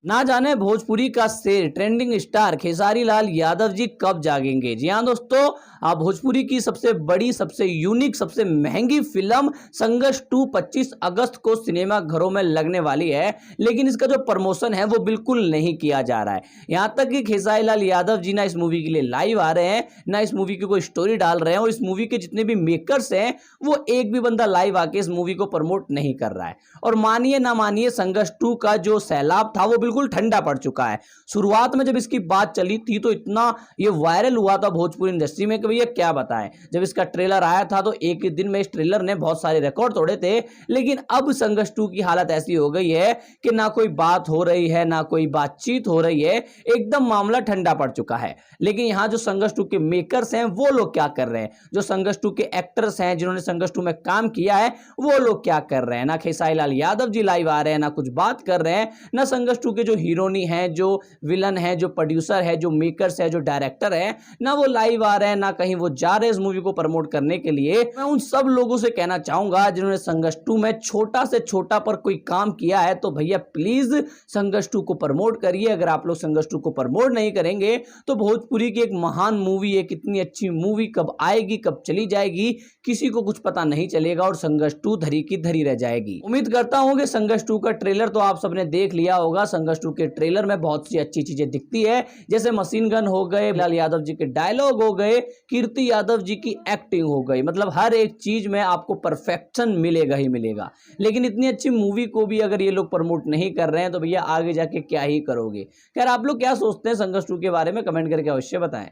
ना जाने भोजपुरी का शेर ट्रेंडिंग स्टार खेसारी लाल यादव जी कब जागेंगे। जी हाँ दोस्तों, आप भोजपुरी की सबसे बड़ी, सबसे यूनिक, सबसे महंगी फिल्म संघर्ष 2 25 अगस्त को सिनेमा घरों में लगने वाली है, लेकिन इसका जो प्रमोशन है वो बिल्कुल नहीं किया जा रहा है। यहां तक कि खेसारी लाल यादव जी ना इस मूवी के लिए लाइव आ रहे हैं, ना इस मूवी की कोई स्टोरी डाल रहे हैं, और इस मूवी के जितने भी मेकर्स हैं वो एक भी बंदा लाइव आके इस मूवी को प्रमोट नहीं कर रहा है। और मानिए ना मानिए, संघर्ष 2 का जो सैलाब था वो बिल्कुल ठंडा पड़ चुका है। शुरुआत में जब इसकी बात चली थी तो इतना ये वायरल हुआ था भोजपुरी इंडस्ट्री में कि भैया क्या बताएं। जब इसका ट्रेलर आया था तो एक ही दिन में इस ट्रेलर ने बहुत सारे रिकॉर्ड तोड़े थे, लेकिन अब संघर्ष 2 की हालत ऐसी हो गई है कि ना कोई बात हो रही है, ना कोई बातचीत हो रही है, एकदम मामला ठंडा पड़ चुका है। लेकिन यहां जो संघर्ष 2 के मेकर्स हैं वो लोग क्या कर रहे हैं, जो संघर्ष 2 के एक्टर्स हैं जिन्होंने संघर्ष 2 में काम किया है वो लोग क्या कर रहे हैं। ना खेसारी लाल यादव जी लाइव आ रहे हैं, ना कुछ बात कर रहे हैं, ना संघर्ष 2 के जो हीरोनी है, जो विलन है, जो प्रोड्यूसर है, जो मेकर्स है, जो डायरेक्टर है, ना वो लाइव आ रहे हैं, ना कहीं वो जा रहे हैं इस मूवी को प्रमोट करने के लिए। मैं उन सब लोगों से कहना चाहूंगा जिन्होंने संघर्ष 2 में छोटा से छोटा पर कोई काम किया है, तो भैया प्लीज संघर्ष 2 को प्रमोट करिए। अगर आप लोग संघर्ष 2 को प्रमोट नहीं करेंगे तो भोजपुरी की एक महान मूवी, एक इतनी अच्छी मूवी कब आएगी, कब चली जाएगी, किसी को कुछ पता नहीं चलेगा और संघर्ष 2 धरी की धरी रह जाएगी। उम्मीद करता हूं कि संघर्ष 2 का ट्रेलर तो आप सबने देख लिया होगा। संघर्ष 2 के ट्रेलर में बहुत सी अच्छी चीजें दिखती है, जैसे मशीन गन हो गए, लाल यादव जी के डायलॉग हो गए, कीर्ति यादव जी की एक्टिंग हो गई, मतलब हर एक चीज में आपको परफेक्शन मिलेगा ही मिलेगा। लेकिन इतनी अच्छी मूवी को भी अगर ये लोग प्रमोट नहीं कर रहे हैं तो भैया आगे जाके क्या ही करोगे। खैर, आप लोग क्या सोचते हैं संघर्ष 2 के बारे में, कमेंट करके अवश्य बताएं।